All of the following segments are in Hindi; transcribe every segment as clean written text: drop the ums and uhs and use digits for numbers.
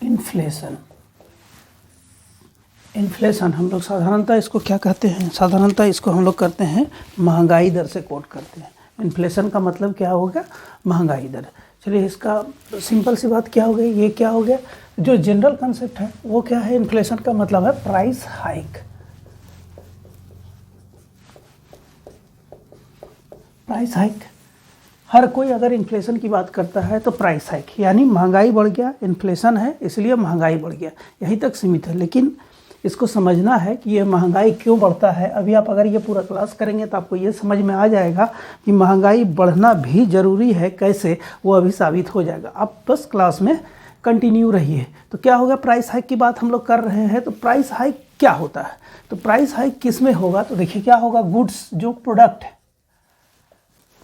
इन्फ्लेशन। इन्फ्लेशन हम लोग साधारणतः इसको क्या कहते हैं, साधारणतः इसको हम लोग करते हैं महंगाई दर से कोट करते हैं। इन्फ्लेशन का मतलब क्या होगा, महंगाई दर। चलिए इसका सिंपल सी बात क्या हो गई, ये क्या हो गया, जो जनरल कंसेप्ट है वो क्या है, इन्फ्लेशन का मतलब है प्राइस हाइक। प्राइस हाइक, हर कोई अगर इन्फ्लेशन की बात करता है तो प्राइस हाइक, यानी महंगाई बढ़ गया, इन्फ्लेशन है इसलिए महंगाई बढ़ गया, यहीं तक सीमित है। लेकिन इसको समझना है कि ये महंगाई क्यों बढ़ता है। अभी आप अगर ये पूरा क्लास करेंगे तो आपको ये समझ में आ जाएगा कि महंगाई बढ़ना भी ज़रूरी है, कैसे वो अभी साबित हो जाएगा। आप बस क्लास में कंटिन्यू रहिए। तो क्या होगा, प्राइस हाइक की बात हम लोग कर रहे हैं, तो प्राइस हाइक क्या होता है, तो प्राइस हाइक किस में होगा, तो देखिए क्या होगा, गुड्स जो प्रोडक्ट है,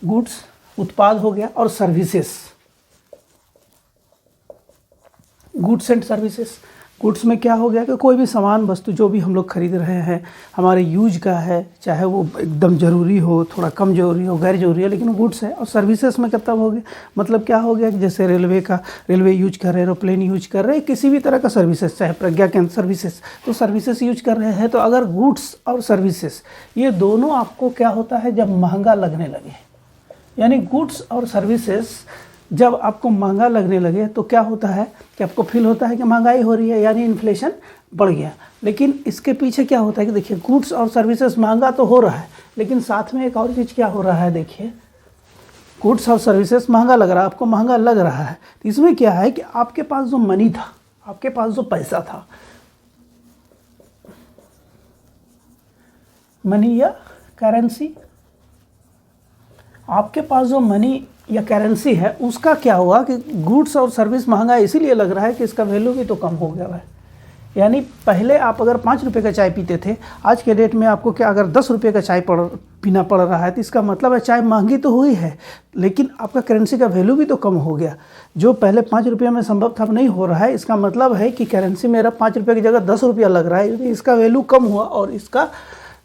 गुड्स उत्पाद हो गया, और services, goods and services. Goods में क्या हो गया कि कोई भी सामान वस्तु जो भी हम लोग खरीद रहे हैं हमारे यूज का है, चाहे वो एकदम ज़रूरी हो, थोड़ा कम ज़रूरी हो, गैर ज़रूरी है, लेकिन गुड्स है। और सर्विसेज में कितना हो गया, मतलब क्या हो गया कि जैसे रेलवे यूज कर रहे हैं, एरोप्लेन यूज कर रहे हैं, किसी भी तरह का सर्विसेज, चाहे प्रज्ञा केंद्र सर्विसेज, तो सर्विसेज यूज कर रहे हैं। तो अगर गुड्स और सर्विसेज ये दोनों आपको क्या होता है, जब महंगा लगने लगे, यानी गुड्स और सर्विसेज जब आपको महंगा लगने लगे तो क्या होता है कि आपको फील होता है कि महंगाई हो रही है, यानी इन्फ्लेशन बढ़ गया। लेकिन इसके पीछे क्या होता है कि देखिए गुड्स और सर्विसेज महंगा तो हो रहा है, लेकिन साथ में एक और चीज़ क्या हो रहा है, देखिए गुड्स और सर्विसेज महंगा लग रहा है, आपको महंगा लग रहा है। तो इसमें क्या है कि आपके पास जो मनी था, आपके पास जो पैसा था, मनी या करेंसी, आपके पास जो मनी या करेंसी है उसका क्या हुआ कि गुड्स और सर्विस महंगा इसीलिए लग रहा है कि इसका वैल्यू भी तो कम हो गया है। यानी पहले आप अगर 5 रुपये का चाय पीते थे, आज के डेट में आपको क्या अगर 10 रुपये का चाय पीना पड़ रहा है, तो इसका मतलब है चाय महंगी तो हुई है, लेकिन आपका करेंसी का वैल्यू भी तो कम हो गया। जो पहले 5 रुपये में संभव था अब नहीं हो रहा है, इसका मतलब है कि करेंसी मेरा 5 रुपये की जगह 10 रुपया लग रहा है, इसका वैल्यू कम हुआ, और इसका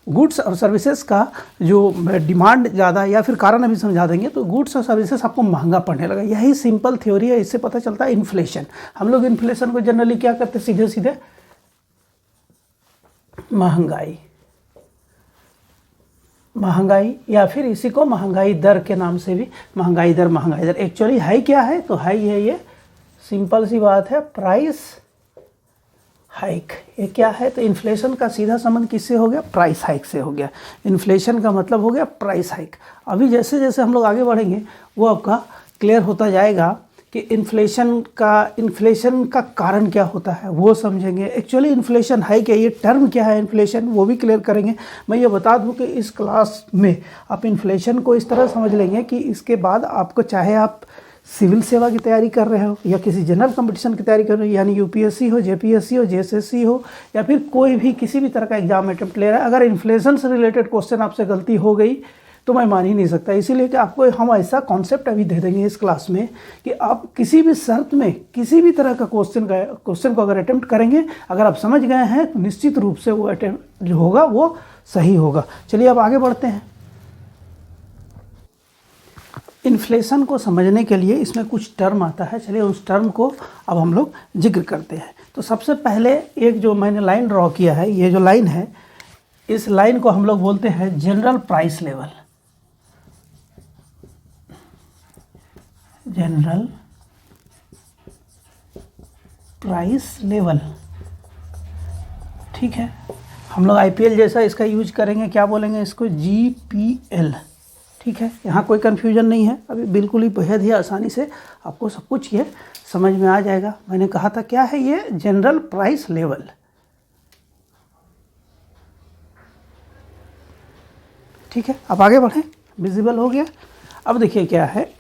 गुड्स और सर्विसेज का जो डिमांड ज़्यादा, या फिर कारण अभी समझा देंगे, तो गुड्स और सर्विसेज आपको महंगा पड़ने लगा। यही सिंपल थ्योरी है, इससे पता चलता है इन्फ्लेशन। हम लोग इन्फ्लेशन को जनरली क्या करते हैं, सीधे सीधे महंगाई, महंगाई या फिर इसी को महंगाई दर के नाम से भी, महंगाई दर एक्चुअली है क्या है, तो है ये सिंपल सी बात है, प्राइस हाइक। ये क्या है, तो इन्फ्लेशन का सीधा संबंध किससे हो गया, प्राइस हाइक से हो गया। इन्फ्लेशन का मतलब हो गया प्राइस हाइक। अभी जैसे जैसे हम लोग आगे बढ़ेंगे वो आपका क्लियर होता जाएगा कि इन्फ्लेशन का कारण क्या होता है वो समझेंगे। एक्चुअली इन्फ्लेशन है क्या, ये टर्म क्या है इन्फ्लेशन, वो भी क्लियर करेंगे। मैं ये बता दूं कि इस क्लास में आप इन्फ्लेशन को इस तरह समझ लेंगे कि इसके बाद आपको, चाहे आप सिविल सेवा की तैयारी कर रहे हो या किसी जनरल कंपटीशन की तैयारी कर रहे हो, यानी यूपीएससी हो, जेपीएससी हो, जेएसएससी हो, या फिर कोई भी किसी भी तरह का एग्जाम अटेम्प्ट ले रहा है, अगर इन्फ्लेशन से रिलेटेड क्वेश्चन आपसे गलती हो गई तो मैं मान ही नहीं सकता। इसीलिए कि आपको हम ऐसा कॉन्सेप्ट अभी दे देंगे इस क्लास में कि आप किसी भी शर्त में किसी भी तरह का क्वेश्चन को अगर अटेम्प्ट करेंगे, अगर आप समझ गए हैं तो निश्चित रूप से वो अटेम्प्ट जो होगा वो सही होगा। चलिए अब आगे बढ़ते हैं। इन्फ्लेशन को समझने के लिए इसमें कुछ टर्म आता है, चलिए उस टर्म को अब हम लोग जिक्र करते हैं। तो सबसे पहले एक जो मैंने लाइन ड्रॉ किया है, ये जो लाइन है, इस लाइन को हम लोग बोलते हैं general price level. General price level, ठीक है। हम लोग आईपीएल जैसा इसका यूज करेंगे, क्या बोलेंगे इसको, जीपीएल, ठीक है। यहाँ कोई कन्फ्यूजन नहीं है, अभी बिल्कुल ही बेहद ही आसानी से आपको सब कुछ ये समझ में आ जाएगा। मैंने कहा था क्या है ये, जनरल प्राइस लेवल, ठीक है। अब आगे बढ़ें, विजिबल हो गया। अब देखिए क्या है,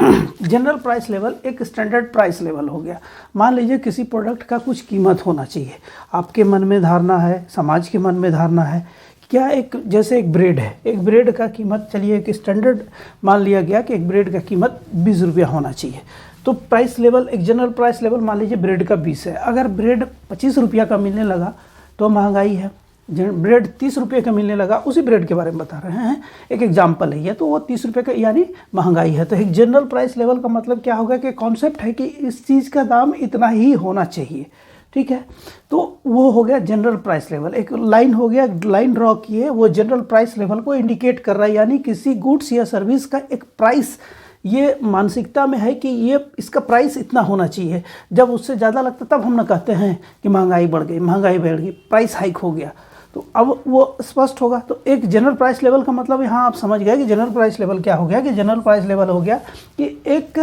जनरल प्राइस लेवल एक स्टैंडर्ड प्राइस लेवल हो गया। मान लीजिए किसी प्रोडक्ट का कुछ कीमत होना चाहिए, आपके मन में धारणा है, समाज के मन में धारणा है, क्या एक जैसे एक ब्रेड है, एक ब्रेड का कीमत, चलिए एक स्टैंडर्ड मान लिया गया कि एक ब्रेड का कीमत 20 रुपया होना चाहिए। तो प्राइस लेवल, एक जनरल प्राइस लेवल मान लीजिए ब्रेड का 20 है। अगर ब्रेड 25 रुपया का मिलने लगा तो महंगाई है, ब्रेड 30 रुपये का मिलने लगा, उसी ब्रेड के बारे में बता रहे हैं, एक एग्जाम्पल है ये, तो वो 30 रुपये का यानी महंगाई है। तो एक जनरल प्राइस लेवल का मतलब क्या होगा कि कॉन्सेप्ट है कि इस चीज़ का दाम इतना ही होना चाहिए। ठीक है। तो वो हो गया जनरल प्राइस लेवल, एक लाइन हो गया, लाइन ड्रॉ किए, वो जनरल प्राइस लेवल को इंडिकेट कर रहा है, यानी किसी गुड्स या सर्विस का एक प्राइस ये मानसिकता में है कि ये इसका प्राइस इतना होना चाहिए। जब उससे ज़्यादा लगता तब हम ना कहते हैं कि महंगाई बढ़ गई, प्राइस हाइक हो गया। तो अब वो स्पष्ट होगा। तो एक जनरल प्राइस लेवल का मतलब यहाँ आप समझ गए कि जनरल प्राइस लेवल क्या हो गया, कि जनरल प्राइस लेवल हो गया कि एक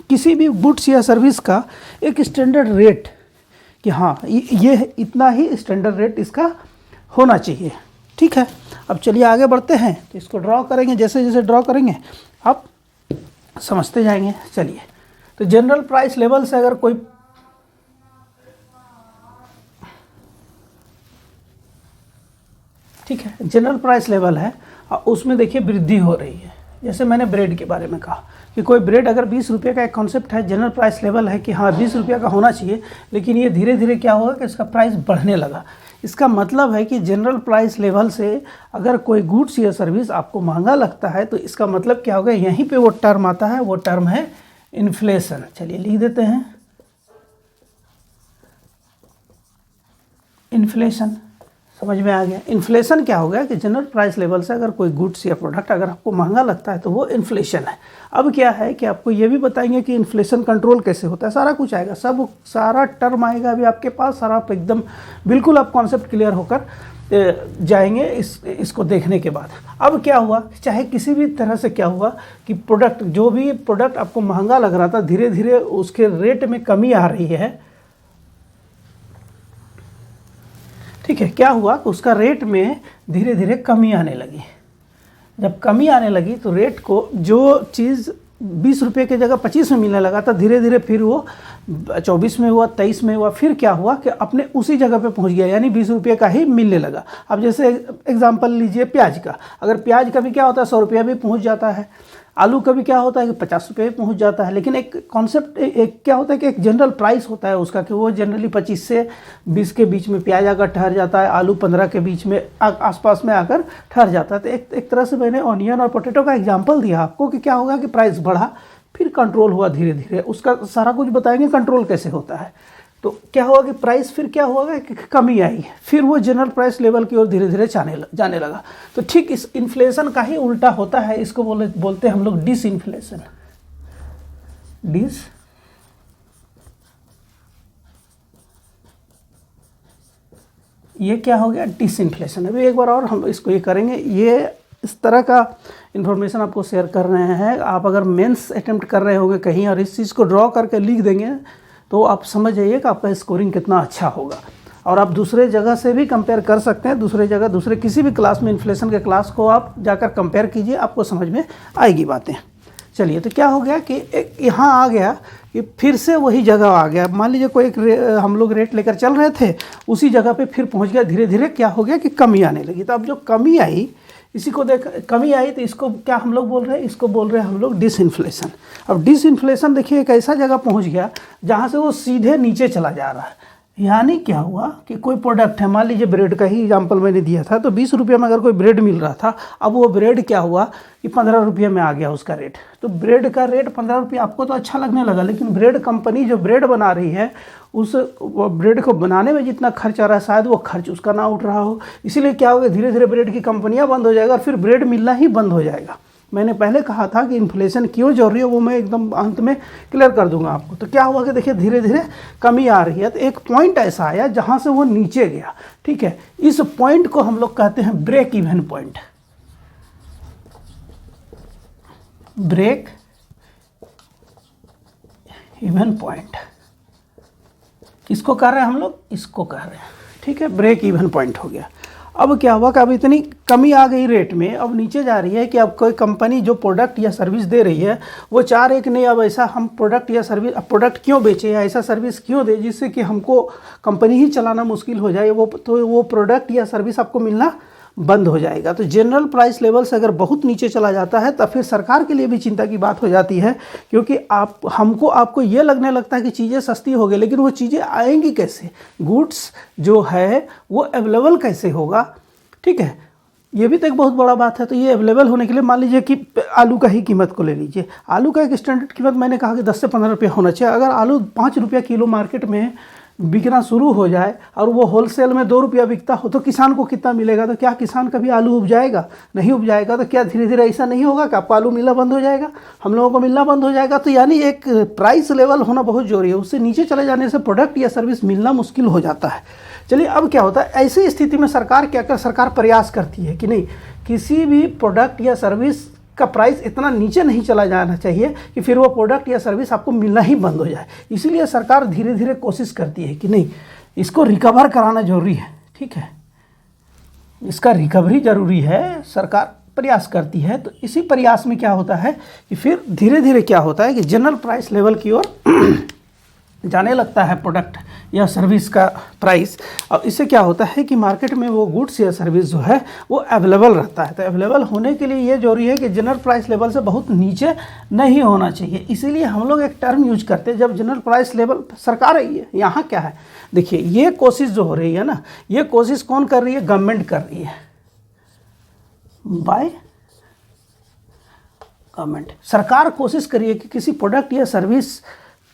किसी भी गुड्स या सर्विस का एक स्टैंडर्ड रेट, कि हाँ ये इतना ही स्टैंडर्ड रेट इसका होना चाहिए। ठीक है, अब चलिए आगे बढ़ते हैं। तो इसको ड्रॉ करेंगे, जैसे जैसे ड्रॉ करेंगे आप समझते जाएंगे। चलिए, तो जनरल प्राइस लेवल से अगर कोई ठीक है, जनरल प्राइस लेवल है और उसमें देखिए वृद्धि हो रही है। जैसे मैंने ब्रेड के बारे में कहा कि कोई ब्रेड अगर 20 रुपये का एक कॉन्सेप्ट है, जनरल प्राइस लेवल है कि हाँ 20 रुपये का होना चाहिए, लेकिन ये धीरे धीरे क्या होगा कि इसका प्राइस बढ़ने लगा। इसका मतलब है कि जनरल प्राइस लेवल से अगर कोई गुड्स या सर्विस आपको महंगा लगता है तो इसका मतलब क्या होगा, यहीं पे वो टर्म आता है, वो टर्म है इन्फ्लेशन। चलिए लिख देते हैं इन्फ्लेशन। समझ में आ गया। इन्फ्लेशन क्या हो गया कि जनरल प्राइस लेवल से अगर कोई गुड्स या प्रोडक्ट अगर आपको महंगा लगता है तो वो इन्फ्लेशन है। अब क्या है कि आपको ये भी बताएंगे कि इन्फ्लेशन कंट्रोल कैसे होता है, सारा कुछ आएगा, सब सारा टर्म आएगा अभी आपके पास, सारा आप एकदम बिल्कुल आप कॉन्सेप्ट क्लियर होकर जाएंगे इसको देखने के बाद। अब क्या हुआ, चाहे किसी भी तरह से क्या हुआ कि प्रोडक्ट, जो भी प्रोडक्ट आपको महंगा लग रहा था, धीरे धीरे उसके रेट में कमी आ रही है। ठीक है, क्या हुआ कि उसका रेट में धीरे धीरे कमी आने लगी। जब कमी आने लगी तो रेट को, जो चीज़ 20 रुपये की जगह 25 में मिलने लगा था, धीरे धीरे फिर वो 24 में हुआ, 23 में हुआ, फिर क्या हुआ कि अपने उसी जगह पे पहुंच गया, यानी 20 रुपये का ही मिलने लगा। अब जैसे एग्जांपल लीजिए प्याज का, अगर प्याज का भी क्या होता है 100 रुपया भी पहुंच जाता है, आलू का भी क्या होता है कि 50 रुपये पहुंच जाता है। लेकिन एक कॉन्सेप्ट एक क्या होता है कि एक जनरल प्राइस होता है उसका, कि वो जनरली 25 से 20 के बीच में प्याज आकर ठहर जाता है, आलू 15 के बीच में आसपास में आकर ठहर जाता है। तो एक तरह से मैंने ऑनियन और पोटैटो का एग्जांपल दिया आपको कि क्या होगा कि प्राइस बढ़ा, फिर कंट्रोल हुआ धीरे धीरे, उसका सारा कुछ बताएंगे कंट्रोल कैसे होता है। तो क्या हुआ कि प्राइस फिर क्या होगा कि कमी आई, फिर वो जनरल प्राइस लेवल की ओर धीरे धीरे जाने लगा। तो ठीक इस इन्फ्लेशन का ही उल्टा होता है, इसको बोलते हैं हम लोग डिसइन्फ्लेशन। ये क्या हो गया, डिसइन्फ्लेशन। अभी एक बार और हम इसको ये करेंगे, ये इस तरह का इन्फॉर्मेशन आपको शेयर कर रहे हैं। आप अगर मेंस अटेम्प्ट कर रहे होंगे कहीं और इस चीज़ को ड्रॉ करके लिख देंगे तो आप समझ जाइए कि आपका स्कोरिंग कितना अच्छा होगा। और आप दूसरे जगह से भी कंपेयर कर सकते हैं, दूसरे जगह दूसरे किसी भी क्लास में, इन्फ्लेशन के क्लास को आप जाकर कंपेयर कीजिए, आपको समझ में आएगी बातें। चलिए, तो क्या हो गया कि एक यहाँ आ गया कि फिर से वही जगह आ गया। मान लीजिए कोई हम लोग रेट लेकर चल रहे थे, उसी जगह पे फिर पहुँच गया, धीरे धीरे क्या हो गया कि कमी आने लगी। तो अब जो कमी आई, इसी को देख कमी आई, तो इसको क्या हम लोग बोल रहे हैं, इसको बोल रहे हैं हम लोग डिसइन्फ्लेशन। अब डिसइन्फ्लेशन देखिए एक ऐसा जगह पहुंच गया जहां से वो सीधे नीचे चला जा रहा है। यानी क्या हुआ कि कोई प्रोडक्ट है, मान लीजिए ब्रेड का ही एग्जांपल मैंने दिया था, तो 20 रुपये में अगर कोई ब्रेड मिल रहा था, अब वो ब्रेड क्या हुआ कि 15 रुपये में आ गया उसका रेट। तो ब्रेड का रेट 15 रुपये आपको तो अच्छा लगने लगा, लेकिन ब्रेड कंपनी जो ब्रेड बना रही है, उस ब्रेड को बनाने में जितना खर्च आ रहा है, शायद वो खर्च उसका ना उठ रहा हो। इसीलिए क्या होगा, धीरे धीरे ब्रेड की कंपनियां बंद हो जाएगा और फिर ब्रेड मिलना ही बंद हो जाएगा। मैंने पहले कहा था कि इन्फ्लेशन क्यों जरूरी है, वो मैं एकदम अंत में क्लियर कर दूंगा आपको। तो क्या हुआ कि देखिए धीरे धीरे कमी आ रही है। तो एक पॉइंट ऐसा आया जहां से वो नीचे गया। ठीक है, इस पॉइंट को हम लोग कहते हैं break even point. Break even point किसको कह रहे हैं हम लोग, इसको कह रहे हैं। ठीक है, ब्रेक इवन पॉइंट हो गया। अब क्या हुआ कि अब इतनी कमी आ गई रेट में, अब नीचे जा रही है कि अब कोई कंपनी जो प्रोडक्ट या सर्विस दे रही है, वो चाह रही कि नहीं अब ऐसा हम प्रोडक्ट या सर्विस, अब प्रोडक्ट क्यों बेचे या ऐसा सर्विस क्यों दे जिससे कि हमको कंपनी ही चलाना मुश्किल हो जाए, वो प्रोडक्ट या सर्विस आपको मिलना बंद हो जाएगा। तो जनरल प्राइस लेवल से अगर बहुत नीचे चला जाता है, तब फिर सरकार के लिए भी चिंता की बात हो जाती है, क्योंकि आपको ये लगने लगता है कि चीज़ें सस्ती हो गई, लेकिन वो चीज़ें आएंगी कैसे, गुड्स जो है वो अवेलेबल कैसे होगा। ठीक है, ये भी तो एक बहुत बड़ा बात है। तो ये अवेलेबल होने के लिए मान लीजिए कि आलू का ही कीमत को ले लीजिए। आलू का एक स्टैंडर्ड कीमत मैंने कहा कि 10 से 15 रुपये होना चाहिए। अगर आलू 5 रुपये किलो मार्केट में बिकना शुरू हो जाए और वो होलसेल में 2 रुपया बिकता हो तो किसान को कितना मिलेगा? तो क्या किसान कभी आलू उपजाएगा? नहीं उपजाएगा। तो क्या धीरे धीरे ऐसा नहीं होगा कि आपको आलू मिलना बंद हो जाएगा, हम लोगों को मिलना बंद हो जाएगा? तो यानी एक प्राइस लेवल होना बहुत जरूरी है, उससे नीचे चले जाने से प्रोडक्ट या सर्विस मिलना मुश्किल हो जाता है। चलिए अब क्या होता है, ऐसी स्थिति में सरकार क्या कर, सरकार प्रयास करती है कि नहीं, किसी भी प्रोडक्ट या सर्विस का प्राइस इतना नीचे नहीं चला जाना चाहिए कि फिर वो प्रोडक्ट या सर्विस आपको मिलना ही बंद हो जाए। इसीलिए सरकार धीरे धीरे कोशिश करती है कि नहीं, इसको रिकवर कराना जरूरी है। ठीक है, इसका रिकवरी जरूरी है, सरकार प्रयास करती है। तो इसी प्रयास में क्या होता है कि फिर धीरे धीरे क्या होता है कि जनरल प्राइस लेवल की ओर जाने लगता है प्रोडक्ट या सर्विस का प्राइस। अब इससे क्या होता है कि मार्केट में वो गुड्स या सर्विस जो है वो अवेलेबल रहता है। तो अवेलेबल होने के लिए ये जरूरी है कि जनरल प्राइस लेवल से बहुत नीचे नहीं होना चाहिए। इसीलिए हम लोग एक टर्म यूज करते हैं, जब जनरल प्राइस लेवल, सरकार है यहाँ क्या है, देखिए ये कोशिश जो हो रही है ना, ये कोशिश कौन कर रही है? गवर्नमेंट कर रही है, बाय गवर्नमेंट। सरकार कोशिश करिए कि किसी प्रोडक्ट या सर्विस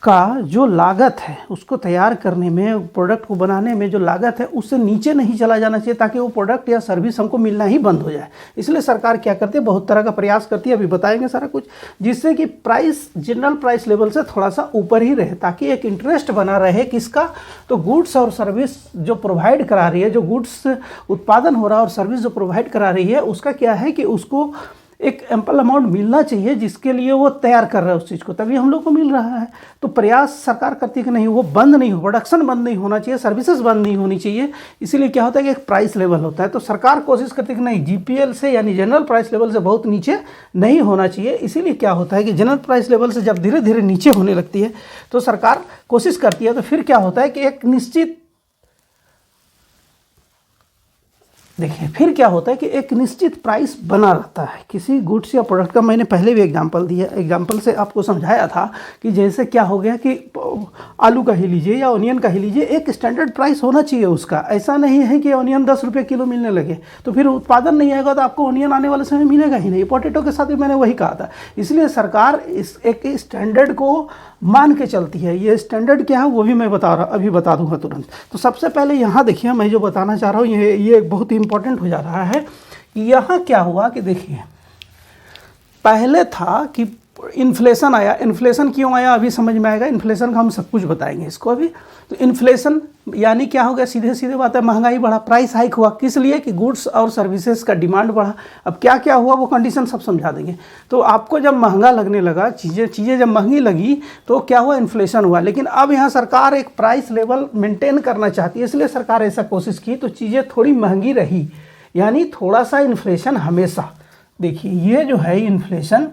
का जो लागत है उसको तैयार करने में, प्रोडक्ट को बनाने में जो लागत है उससे नीचे नहीं चला जाना चाहिए, ताकि वो प्रोडक्ट या सर्विस हमको मिलना ही बंद हो जाए। इसलिए सरकार क्या करती है, बहुत तरह का प्रयास करती है, अभी बताएंगे सारा कुछ, जिससे कि प्राइस जनरल प्राइस लेवल से थोड़ा सा ऊपर ही रहे, ताकि एक इंटरेस्ट बना रहे किसका, तो गुड्स और सर्विस जो प्रोवाइड करा रही है, जो गुड्स उत्पादन हो रहा है और सर्विस जो प्रोवाइड करा रही है, उसका क्या है कि उसको एक एम्पल अमाउंट मिलना चाहिए, जिसके लिए वो तैयार कर रहा है उस चीज़ को, तभी हम लोग को मिल रहा है। तो प्रयास सरकार करती है कि नहीं, वो बंद नहीं हो, प्रोडक्शन बंद नहीं होना चाहिए, सर्विसेज बंद नहीं होनी चाहिए। इसीलिए क्या होता है कि एक प्राइस लेवल होता है, तो सरकार कोशिश करती है कि नहीं, जीपीएल से यानी जनरल प्राइस लेवल से बहुत नीचे नहीं होना चाहिए। इसीलिए क्या होता है कि जनरल प्राइस लेवल से जब धीरे धीरे नीचे होने लगती है तो सरकार कोशिश करती है। तो फिर क्या होता है कि एक निश्चित, देखिए फिर क्या होता है कि एक निश्चित प्राइस बना रहता है किसी गुड्स या प्रोडक्ट का। मैंने पहले भी एग्जांपल दिया, एग्जांपल से आपको समझाया था कि जैसे क्या हो गया कि आलू का ही लीजिए या ऑनियन का ही लीजिए, एक स्टैंडर्ड प्राइस होना चाहिए उसका। ऐसा नहीं है कि ऑनियन 10 रुपये किलो मिलने लगे तो फिर उत्पादन नहीं आएगा, तो आपको ऑनियन आने वाले समय मिलेगा ही नहीं। पोटैटो के साथ भी मैंने वही कहा था। इसलिए सरकार इस एक स्टैंडर्ड को मान के चलती है। ये स्टैंडर्ड क्या है वो भी मैं अभी बता दूंगा तुरंत। तो सबसे पहले यहाँ देखिए, मैं जो बताना चाह रहा हूँ ये बहुत ही इंपॉर्टेंट हो जा रहा है कि यहाँ क्या हुआ कि देखिए, पहले था कि इन्फ्लेशन आया। इन्फ्लेशन क्यों आया अभी समझ में आएगा, इन्फ्लेशन का हम सब कुछ बताएंगे इसको अभी। तो इन्फ्लेशन यानी क्या हो गया, सीधे सीधे बात है, महंगाई बढ़ा, प्राइस हाइक हुआ। किस लिए कि गुड्स और सर्विसेज का डिमांड बढ़ा। अब क्या क्या हुआ वो कंडीशन सब समझा देंगे। तो आपको जब महंगा लगने लगा, चीज़ें जब महंगी लगी तो क्या हुआ, इन्फ्लेशन हुआ। लेकिन अब यहाँ सरकार एक प्राइस लेवल मेंटेन करना चाहती है, इसलिए सरकार ऐसा कोशिश की, तो चीज़ें थोड़ी महंगी रही, यानी थोड़ा सा इन्फ्लेशन हमेशा। देखिए ये जो है इन्फ्लेशन,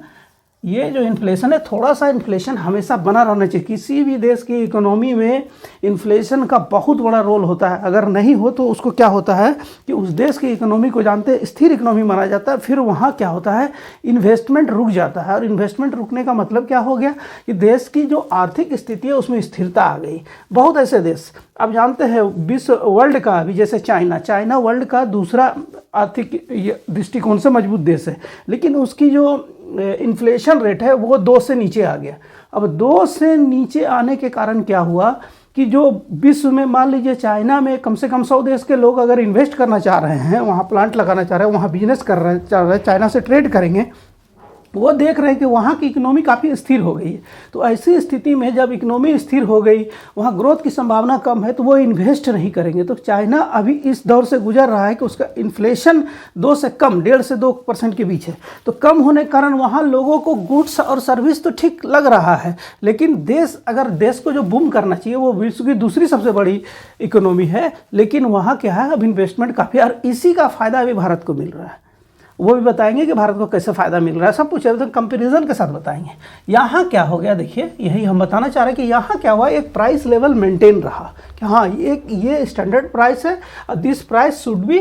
ये जो इन्फ्लेशन है, थोड़ा सा इन्फ्लेशन हमेशा बना रहना चाहिए। किसी भी देश की इकोनॉमी में इन्फ्लेशन का बहुत बड़ा रोल होता है। अगर नहीं हो तो उसको क्या होता है कि उस देश की इकोनॉमी को जानते हैं स्थिर इकोनॉमी माना जाता है। फिर वहाँ क्या होता है, इन्वेस्टमेंट रुक जाता है। और इन्वेस्टमेंट रुकने का मतलब क्या हो गया कि देश की जो आर्थिक स्थिति है उसमें स्थिरता आ गई। बहुत ऐसे देश आप जानते हैं विश्व वर्ल्ड का, अभी जैसे चाइना वर्ल्ड का दूसरा आर्थिक दृष्टिकोण से मजबूत देश है, लेकिन उसकी जो इन्फ्लेशन रेट है वो 2 से नीचे आ गया। अब 2 से नीचे आने के कारण क्या हुआ कि जो विश्व में, मान लीजिए चाइना में कम से कम 100 देश के लोग अगर इन्वेस्ट करना चाह रहे हैं, वहाँ प्लांट लगाना चाह रहे हैं, वहाँ बिजनेस करना चाह रहे हैं, चाइना से ट्रेड करेंगे, वो देख रहे हैं कि वहाँ की इकोनॉमी काफ़ी स्थिर हो गई है। तो ऐसी स्थिति में जब इकोनॉमी स्थिर हो गई, वहाँ ग्रोथ की संभावना कम है, तो वो इन्वेस्ट नहीं करेंगे। तो चाइना अभी इस दौर से गुजर रहा है कि उसका इन्फ्लेशन 2 से कम, 1.5 से 2% के बीच है। तो कम होने के कारण वहाँ लोगों को गुड्स और सर्विस तो ठीक लग रहा है, लेकिन अगर देश को जो बूम करना चाहिए, वो विश्व की दूसरी सबसे बड़ी इकोनॉमी है, लेकिन वहाँ क्या है, अब इन्वेस्टमेंट काफ़ी, और इसी का फ़ायदा अभी भारत को मिल रहा है। वो भी बताएंगे कि भारत को कैसे फ़ायदा मिल रहा है, सब कुछ एकदम कंपैरिजन के साथ बताएंगे। यहाँ क्या हो गया, देखिए यही हम बताना चाह रहे हैं कि यहाँ क्या हुआ, एक प्राइस लेवल मेंटेन रहा कि हाँ ये स्टैंडर्ड प्राइस है, this price should be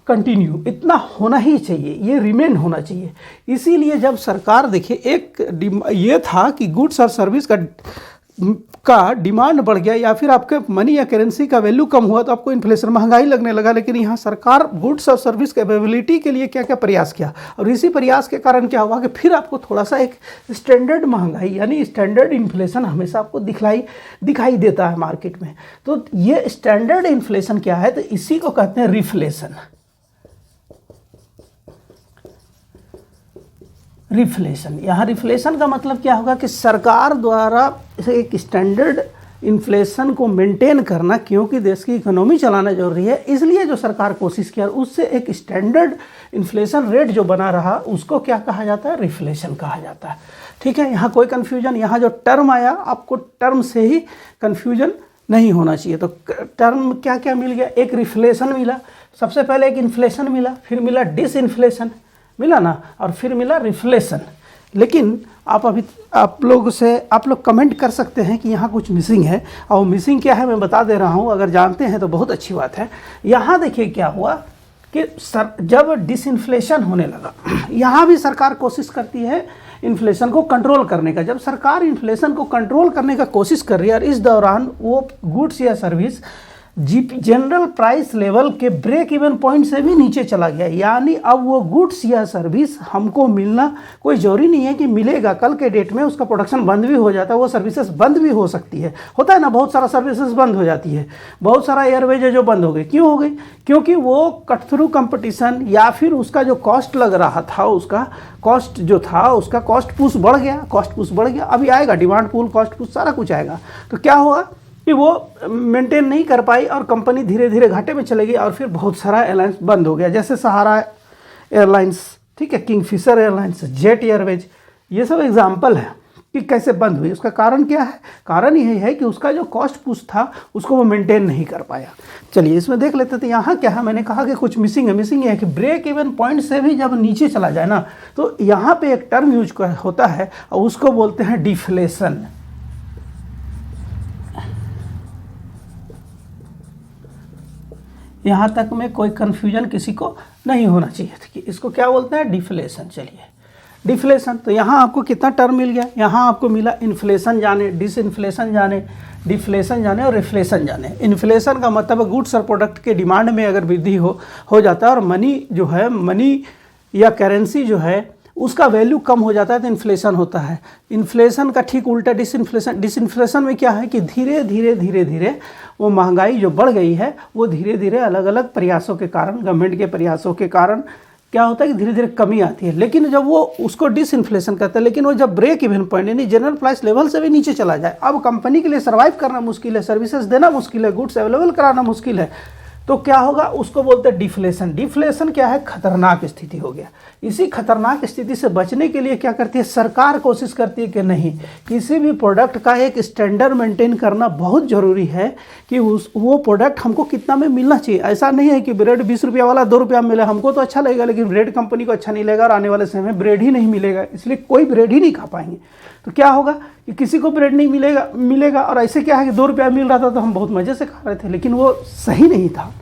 continue, इतना होना ही चाहिए, ये रिमेन होना चाहिए। इसीलिए जब सरकार, देखिए एक ये था कि गुड्स और सर्विस का का डिमांड बढ़ गया या फिर आपके मनी या करेंसी का वैल्यू कम हुआ तो आपको इन्फ्लेशन, महंगाई लगने लगा। लेकिन यहाँ सरकार गुड्स और सर्विस के अवेलेबिलिटी के लिए क्या क्या प्रयास किया, और इसी प्रयास के कारण क्या हुआ कि फिर आपको थोड़ा सा एक स्टैंडर्ड महंगाई यानी स्टैंडर्ड इन्फ्लेशन हमेशा आपको दिखाई देता है मार्केट में। तो ये स्टैंडर्ड इन्फ्लेशन क्या है, तो इसी को कहते हैं रिफ्लेशन। रिफ्लेशन, यहाँ रिफ्लेशन का मतलब क्या होगा कि सरकार द्वारा एक स्टैंडर्ड इन्फ्लेशन को मेंटेन करना, क्योंकि देश की इकोनॉमी चलाना जरूरी है, इसलिए जो सरकार कोशिश किया उससे एक स्टैंडर्ड इन्फ्लेशन रेट जो बना रहा उसको क्या कहा जाता है, रिफ्लेशन कहा जाता है। ठीक है, यहाँ कोई कन्फ्यूजन, यहाँ जो टर्म आया आपको टर्म से ही कन्फ्यूजन नहीं होना चाहिए। तो टर्म क्या क्या मिल गया, एक रिफ्लेशन मिला, सबसे पहले एक इन्फ्लेशन मिला, फिर मिला डिसइन्फ्लेशन मिला ना, और फिर मिला रिफ्लेशन। लेकिन आप लोग कमेंट कर सकते हैं कि यहाँ कुछ मिसिंग है, और मिसिंग क्या है मैं बता दे रहा हूँ, अगर जानते हैं तो बहुत अच्छी बात है। यहाँ देखिए क्या हुआ कि जब डिसइन्फ्लेशन होने लगा, यहाँ भी सरकार कोशिश करती है इन्फ्लेशन को कंट्रोल करने का। जब सरकार इन्फ्लेशन को कंट्रोल करने का कोशिश कर रही है और इस दौरान वो गुड्स या सर्विस जनरल प्राइस लेवल के ब्रेक इवन पॉइंट से भी नीचे चला गया, यानी अब वो गुड्स या सर्विस हमको मिलना कोई जरूरी नहीं है कि मिलेगा, कल के डेट में उसका प्रोडक्शन बंद भी हो जाता है, वो सर्विसेज बंद भी हो सकती है, होता है ना, बहुत सारा सर्विसेज बंद हो जाती है, बहुत सारा एयरवेज है जो बंद हो गई। क्यों हो गई, क्योंकि वो कट थ्रू कंपटीशन या फिर उसका जो कॉस्ट लग रहा था, उसका कॉस्ट जो था उसका कॉस्ट पुश बढ़ गया, अभी आएगा डिमांड पूल, कॉस्ट पुश, सारा कुछ आएगा। तो क्या हुआ कि वो मेंटेन नहीं कर पाई और कंपनी धीरे धीरे घाटे में चलेगी, और फिर बहुत सारा एयरलाइंस बंद हो गया, जैसे सहारा एयरलाइंस, ठीक है, किंगफिशर एयरलाइंस, जेट एयरवेज, ये सब एग्जाम्पल है कि कैसे बंद हुई। उसका कारण क्या है, कारण यही है कि उसका जो कॉस्ट पुश था उसको वो मेंटेन नहीं कर पाया। चलिए इसमें देख लेते थे, यहाँ क्या है, मैंने कहा कि कुछ मिसिंग है कि ब्रेक इवन पॉइंट से भी जब नीचे चला जाए ना, तो यहाँ पे एक टर्म यूज होता है और उसको बोलते हैं डिफ्लेशन। यहाँ तक में कोई कन्फ्यूजन किसी को नहीं होना चाहिए था कि इसको क्या बोलते हैं, डिफ्लेशन। चलिए डिफ्लेशन, तो यहाँ आपको कितना टर्म मिल गया, यहाँ आपको मिला इन्फ्लेशन जाने, डिसइन्फ्लेशन जाने, डिफ्लेशन जाने और रिफ्लेशन जाने। इन्फ्लेशन का मतलब गुड्स और प्रोडक्ट के डिमांड में अगर वृद्धि हो जाता है और मनी या करेंसी जो है उसका वैल्यू कम हो जाता है तो इन्फ्लेशन होता है। इन्फ्लेशन का ठीक उल्टा डिसइन्फ्लेशन में क्या है कि धीरे धीरे वो महंगाई जो बढ़ गई है वो धीरे धीरे अलग अलग प्रयासों के कारण, गवर्नमेंट के प्रयासों के कारण क्या होता है कि धीरे धीरे कमी आती है। लेकिन जब वो उसको डिसइन्फ्लेशन कहते हैं, लेकिन वो जब ब्रेक इवन पॉइंट यानी जनरल प्राइस लेवल से भी नीचे चला जाए, अब कंपनी के लिए सर्वाइव करना मुश्किल है, सर्विसेज देना मुश्किल है, गुड्स अवेलेबल कराना मुश्किल है, तो क्या होगा, उसको बोलते हैं डिफ्लेशन। डिफ्लेशन क्या है, खतरनाक स्थिति हो गया। इसी खतरनाक स्थिति से बचने के लिए क्या करती है सरकार, कोशिश करती है कि नहीं, किसी भी प्रोडक्ट का एक स्टैंडर्ड मेंटेन करना बहुत ज़रूरी है कि वो प्रोडक्ट हमको कितना में मिलना चाहिए। ऐसा नहीं है कि ब्रेड 20 रुपया वाला 2 रुपया में मिले, हमको तो अच्छा लगेगा लेकिन ब्रेड कंपनी को अच्छा नहीं लगेगा और आने वाले समय में ब्रेड ही नहीं मिलेगा, इसलिए कोई ब्रेड ही नहीं खा पाएंगे। तो क्या होगा कि किसी को ब्रेड नहीं मिलेगा और ऐसे क्या है कि 2 रुपया मिल रहा था तो हम बहुत मज़े से खा रहे थे, लेकिन वो सही नहीं था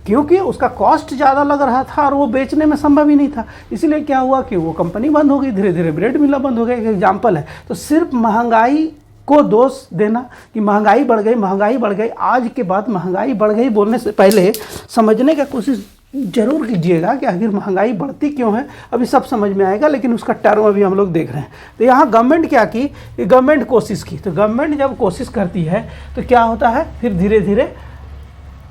क्योंकि उसका कॉस्ट ज़्यादा लग रहा था और वो बेचने में संभव ही नहीं था। इसीलिए क्या हुआ कि वो कंपनी बंद हो गई, धीरे धीरे ब्रेड मिलना बंद हो गया। एक एग्जाम्पल है। तो सिर्फ महंगाई को दोष देना कि महंगाई बढ़ गई, आज के बाद महंगाई बढ़ गई बोलने से पहले समझने की कोशिश जरूर कीजिएगा कि आखिर महंगाई बढ़ती क्यों है। अभी सब समझ में आएगा, लेकिन उसका टर्म अभी हम लोग देख रहे हैं। तो यहाँ गवर्नमेंट क्या की, गवर्नमेंट कोशिश की। तो गवर्नमेंट जब कोशिश करती है तो क्या होता है, फिर धीरे धीरे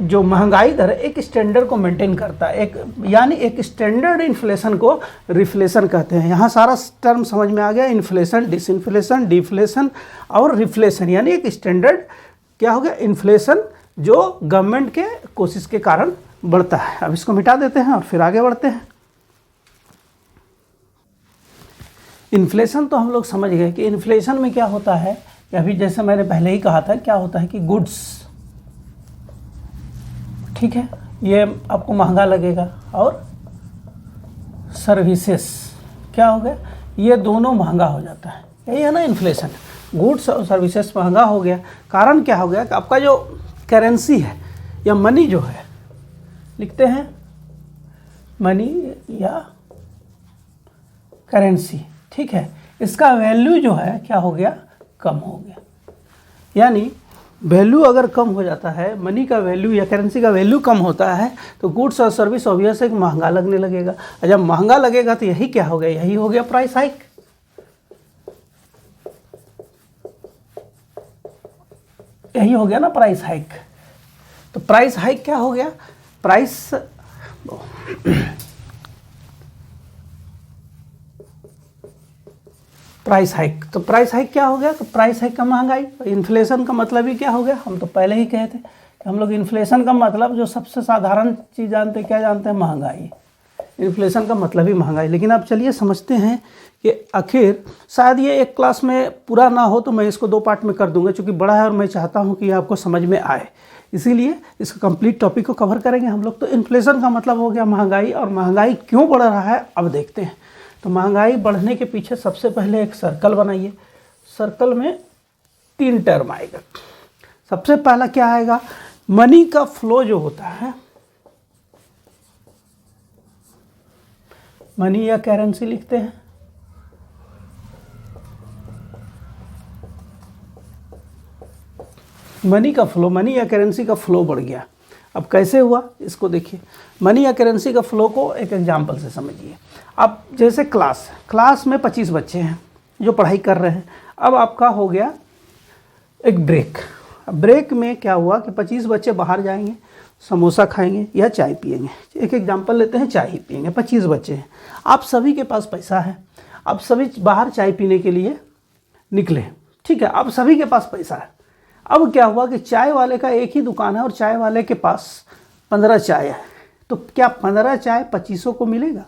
जो महंगाई दर एक स्टैंडर्ड को मेंटेन करता है, यानी एक स्टैंडर्ड इन्फ्लेशन को रिफ्लेशन कहते हैं। यहाँ सारा टर्म समझ में आ गया, इन्फ्लेशन, डिसइन्फ्लेशन, डिफ्लेशन और रिफ्लेशन, यानी एक स्टैंडर्ड क्या हो गया, इन्फ्लेशन जो गवर्नमेंट के कोशिश के कारण बढ़ता है। अब इसको मिटा देते हैं और फिर आगे बढ़ते हैं। इन्फ्लेशन तो हम लोग समझ गए कि इन्फ्लेशन में क्या होता है कि अभी जैसे मैंने पहले ही कहा था, क्या होता है कि गुड्स, ठीक है, ये आपको महंगा लगेगा और सर्विसेज क्या हो गया, ये दोनों महंगा हो जाता है। यही है ना इन्फ्लेशन, गुड्स और सर्विसेज महंगा हो गया। कारण क्या हो गया कि आपका जो करेंसी है या मनी जो है, लिखते हैं मनी या करेंसी, ठीक है, इसका वैल्यू जो है क्या हो गया, कम हो गया। यानी वैल्यू अगर कम हो जाता है, मनी का वैल्यू या करेंसी का वैल्यू कम होता है, तो गुड्स और सर्विस ऑब्वियस है कि महंगा लगने लगेगा। और जब महंगा लगेगा तो यही क्या हो गया, यही हो गया प्राइस हाइक। यही हो गया ना प्राइस हाइक। तो प्राइस हाइक क्या हो गया, प्राइस प्राइस हाइक। तो प्राइस हाइक क्या हो गया, तो प्राइस हाइक का महंगाई। तो इन्फ्लेशन का मतलब ही क्या हो गया, हम तो पहले ही कहे थे कि हम लोग इन्फ्लेशन का मतलब जो सबसे साधारण चीज़ जानते हैं, क्या जानते हैं, महंगाई। इन्फ्लेशन का मतलब ही महंगाई। लेकिन अब चलिए समझते हैं कि आखिर, शायद ये एक क्लास में पूरा ना हो तो मैं इसको 2 पार्ट में कर दूंगा, क्योंकि बड़ा है और मैं चाहता हूँ कि ये आपको समझ में आए, इसीलिए इसका कंप्लीट टॉपिक को कवर करेंगे हम लोग। तो इन्फ्लेशन का मतलब हो गया महंगाई, और महंगाई क्यों बढ़ रहा है अब देखते हैं। तो महंगाई बढ़ने के पीछे सबसे पहले एक सर्कल बनाइए। सर्कल में 3 टर्म आएगा। सबसे पहला क्या आएगा, मनी का फ्लो जो होता है, मनी या करेंसी लिखते हैं, मनी का फ्लो, मनी या करेंसी का फ्लो बढ़ गया। अब कैसे हुआ इसको देखिए। मनी या करेंसी का फ्लो को एक एग्जांपल से समझिए। अब जैसे क्लास में 25 बच्चे हैं जो पढ़ाई कर रहे हैं। अब आपका हो गया एक ब्रेक। ब्रेक में क्या हुआ कि 25 बच्चे बाहर जाएंगे, समोसा खाएंगे या चाय पिएंगे। एक एग्जांपल लेते हैं, चाय ही पिएंगे। 25 बच्चे हैं, आप सभी के पास पैसा है, आप सभी बाहर चाय पीने के लिए निकले, ठीक है, अब सभी के पास पैसा है। अब क्या हुआ कि चाय वाले का एक ही दुकान है और चाय वाले के पास 15 चाय है। तो क्या 15 चाय 25 को मिलेगा?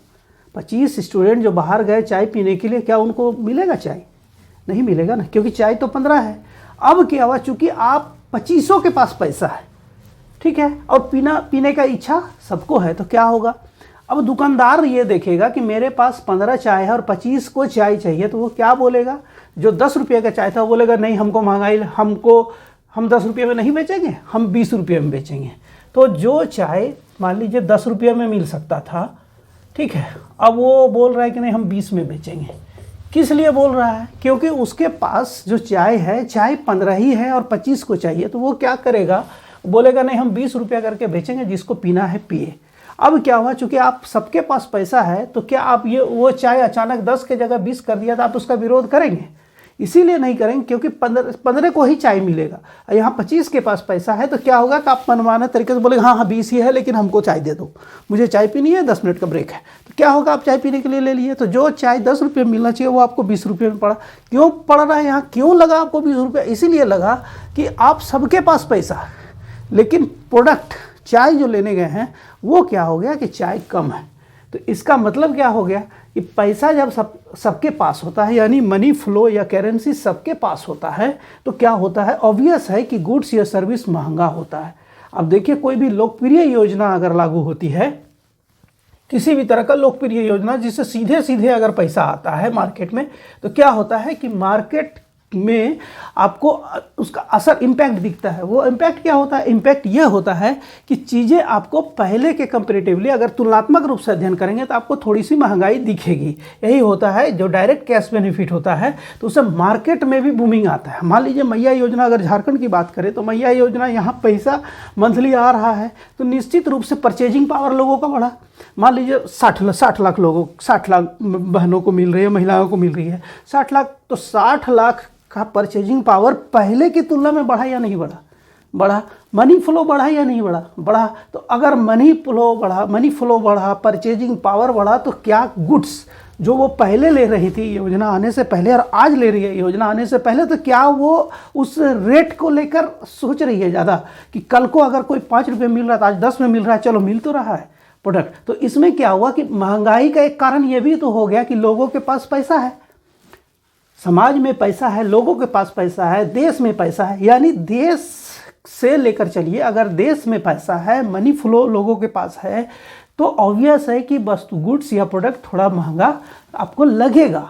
25 स्टूडेंट जो बाहर गए चाय पीने के लिए, क्या उनको मिलेगा चाय? नहीं मिलेगा ना, क्योंकि चाय तो 15 है। अब क्या हुआ, चूंकि आप 25 के पास पैसा है, ठीक है, और पीने का इच्छा सबको है, तो क्या होगा, अब दुकानदार ये देखेगा कि मेरे पास 15 चाय है और 25 को चाय चाहिए, तो वो क्या बोलेगा, जो 10 रुपये का चाय था वो बोलेगा नहीं, हमको महंगाई, हम 10 रुपये में नहीं बेचेंगे, हम 20 रुपये में बेचेंगे। तो जो चाय मान लीजिए 10 रुपये में मिल सकता था, ठीक है, अब वो बोल रहा है कि नहीं हम 20 में बेचेंगे। किस लिए बोल रहा है? क्योंकि उसके पास जो चाय है, चाय 15 ही है और 25 को चाहिए, तो वो क्या करेगा, बोलेगा नहीं हम 20 रुपया करके बेचेंगे, जिसको पीना है पिए। अब क्या हुआ, चूंकि आप सबके पास पैसा है, तो क्या आप ये वो चाय अचानक 10 के जगह 20 कर दिया तो आप उसका विरोध करेंगे? इसीलिए नहीं करेंगे, क्योंकि 15 को ही चाय मिलेगा। यहाँ 25 के पास पैसा है, तो क्या होगा कि आप मनमाना तरीके से बोलेंगे हाँ 20 ही है, लेकिन हमको चाय दे दो, मुझे चाय पीनी है, 10 मिनट का ब्रेक है। तो क्या होगा, आप चाय पीने के लिए ले लिए, तो जो चाय 10 रुपये मिलना चाहिए वो आपको 20 रुपये में पड़ा। क्यों पड़ रहा है, यहाँ क्यों लगा आपको 20 रुपये? इसीलिए लगा कि आप सबके पास पैसा है, लेकिन प्रोडक्ट चाय जो लेने गए हैं वो क्या हो गया कि चाय कम है। तो इसका मतलब क्या हो गया कि पैसा जब सबके पास होता है, यानी मनी फ्लो या करेंसी सबके पास होता है, तो क्या होता है, ऑब्वियस है कि गुड्स या सर्विस महंगा होता है। अब देखिए, कोई भी लोकप्रिय योजना अगर लागू होती है, किसी भी तरह का लोकप्रिय योजना जिससे सीधे सीधे अगर पैसा आता है मार्केट में, तो क्या होता है कि मार्केट में आपको उसका असर, इम्पैक्ट दिखता है। वो इम्पैक्ट क्या होता है, इम्पैक्ट ये होता है कि चीज़ें आपको पहले के कंपैरेटिवली अगर तुलनात्मक रूप से अध्ययन करेंगे तो आपको थोड़ी सी महंगाई दिखेगी। यही होता है, जो डायरेक्ट कैश बेनिफिट होता है तो उससे मार्केट में भी बूमिंग आता है। मान लीजिए मैया योजना, अगर झारखंड की बात करें तो मैया योजना, यहाँ पैसा मंथली आ रहा है, तो निश्चित रूप से परचेजिंग पावर लोगों का बढ़ा। मान लीजिए 60 लाख लोगों, 60 लाख बहनों को मिल रही है, महिलाओं को मिल रही है 60 लाख, तो 60 लाख का परचेजिंग पावर पहले की तुलना में बढ़ा या नहीं बढ़ा? बढ़ा। मनी फ्लो बढ़ा या नहीं बढ़ा? बढ़ा। तो अगर मनी फ्लो बढ़ा, परचेजिंग पावर बढ़ा, तो क्या गुड्स जो वो पहले ले रही थी योजना आने से पहले और आज ले रही है योजना आने से पहले, तो क्या वो उस रेट को लेकर सोच रही है ज़्यादा कि कल को अगर कोई 5 रुपये मिल रहा था आज 10 में मिल रहा है, चलो मिल तो रहा है प्रोडक्ट। तो इसमें क्या हुआ कि महंगाई का एक कारण ये भी तो हो गया कि लोगों के पास पैसा है, समाज में पैसा है, लोगों के पास पैसा है, देश में पैसा है। यानी देश से लेकर चलिए, अगर देश में पैसा है, मनी फ्लो लोगों के पास है, तो ऑब्वियस है कि वस्तु, गुड्स या प्रोडक्ट थोड़ा महंगा आपको लगेगा,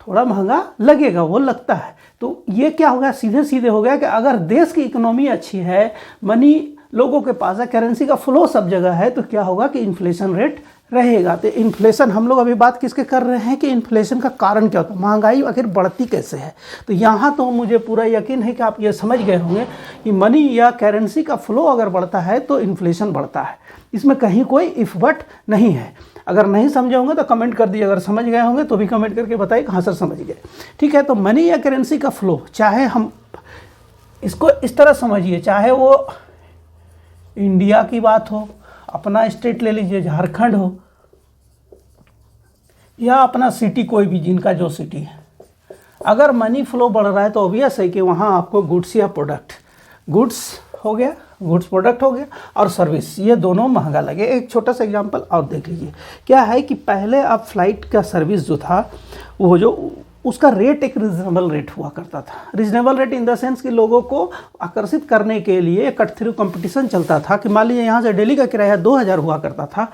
थोड़ा महंगा लगेगा, वो लगता है। तो ये क्या हो गया, सीधे सीधे हो गया कि अगर देश की इकोनॉमी अच्छी है, मनी लोगों के पास है, करेंसी का फ्लो सब जगह है, तो क्या होगा कि इन्फ्लेशन रेट रहेगा। तो इन्फ्लेशन, हम लोग अभी बात किसके कर रहे हैं कि इन्फ्लेशन का कारण क्या होता है, महंगाई आखिर बढ़ती कैसे है। तो यहाँ तो मुझे पूरा यकीन है कि आप ये समझ गए होंगे कि मनी या करेंसी का फ्लो अगर बढ़ता है तो इन्फ्लेशन बढ़ता है, इसमें कहीं कोई इफ बट नहीं है। अगर नहीं समझे होंगे तो कमेंट कर दीजिए, अगर समझ गए होंगे तो भी कमेंट करके बताइए कहाँ सर समझ गए। ठीक है, तो मनी या करेंसी का फ्लो, चाहे हम इसको इस तरह समझिए, चाहे वो इंडिया की बात हो, अपना स्टेट ले लीजिए झारखंड हो, या अपना सिटी कोई भी, जिनका जो सिटी है, अगर मनी फ्लो बढ़ रहा है तो ऑब्वियस है कि वहाँ आपको गुड्स या प्रोडक्ट, गुड्स हो गया, गुड्स प्रोडक्ट हो गया, और सर्विस, ये दोनों महंगा लगे। एक छोटा सा एग्जांपल और देख लीजिए, क्या है कि पहले आप फ्लाइट का सर्विस जो था वो जो उसका रेट एक रीजनेबल रेट हुआ करता था। Reasonable rate in the sense कि लोगों को आकर्षित करने के लिए कट थ्रू कंपटीशन चलता था कि मान लीजिए यहाँ से दिल्ली का किराया 2000 हुआ करता था,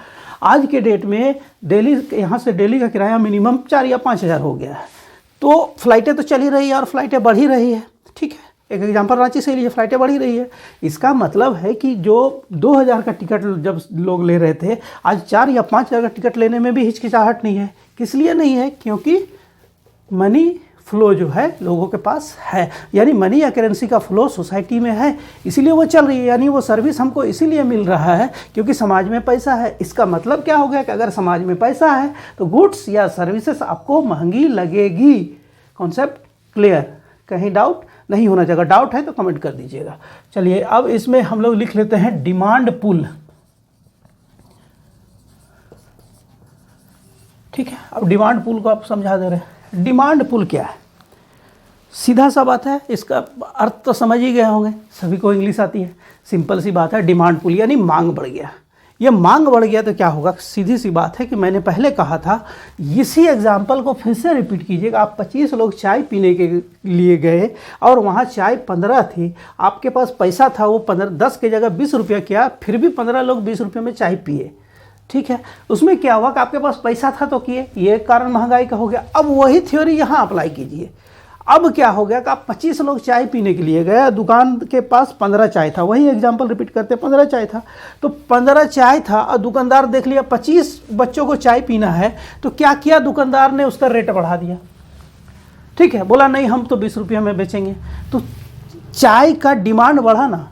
आज के डेट में दिल्ली, यहाँ से दिल्ली का किराया मिनिमम 4 या 5000 हो गया है। तो फ्लाइटें तो चल ही रही है और फ्लाइटें बढ़ ही रही है। ठीक है, एक एग्जांपल रांची से लिए, फ्लाइटें बढ़ ही रही है। इसका मतलब है कि जो 2000 का टिकट जब लोग ले रहे थे, आज 4 या 5000 का टिकट लेने में भी हिचकिचाहट नहीं है। किस लिए नहीं है? क्योंकि मनी फ्लो जो है लोगों के पास है, यानी मनी या करेंसी का फ्लो सोसाइटी में है, इसीलिए वो चल रही है। यानी वो सर्विस हमको इसीलिए मिल रहा है क्योंकि समाज में पैसा है। इसका मतलब क्या हो गया कि अगर समाज में पैसा है तो गुड्स या सर्विसेज आपको महंगी लगेगी। Concept clear? कहीं डाउट नहीं होना चाहिए। डाउट है तो कमेंट कर दीजिएगा। चलिए अब इसमें हम लोग लिख लेते हैं डिमांड पुल। ठीक है, अब डिमांड पुल को आप समझा दे रहे हैं। डिमांड पुल क्या है? सीधा सा बात है, इसका अर्थ तो समझ ही गए होंगे, सभी को इंग्लिश आती है। सिंपल सी बात है, डिमांड पुल यानी मांग बढ़ गया। ये मांग बढ़ गया तो क्या होगा? सीधी सी बात है कि मैंने पहले कहा था, इसी एग्जाम्पल को फिर से रिपीट कीजिएगा। आप 25 लोग चाय पीने के लिए गए और वहाँ चाय 15 थी, आपके पास पैसा था, वो 10 की जगह 20 रुपया किया, फिर भी 15 लोग 20 रुपये में चाय पिए। ठीक है, उसमें क्या हुआ कि आपके पास पैसा था तो किए, ये कारण महंगाई का हो गया। अब वही थ्योरी यहाँ अप्लाई कीजिए। अब क्या हो गया कि आप 25 लोग चाय पीने के लिए गए, दुकान के पास 15 चाय था, वही एग्जांपल रिपीट करते, 15 चाय था, तो 15 चाय था और दुकानदार देख लिया 25 बच्चों को चाय पीना है, तो क्या किया दुकानदार ने? उसका रेट बढ़ा दिया। ठीक है, बोला नहीं हम तो 20 रुपये में बेचेंगे। तो चाय का डिमांड बढ़ा ना,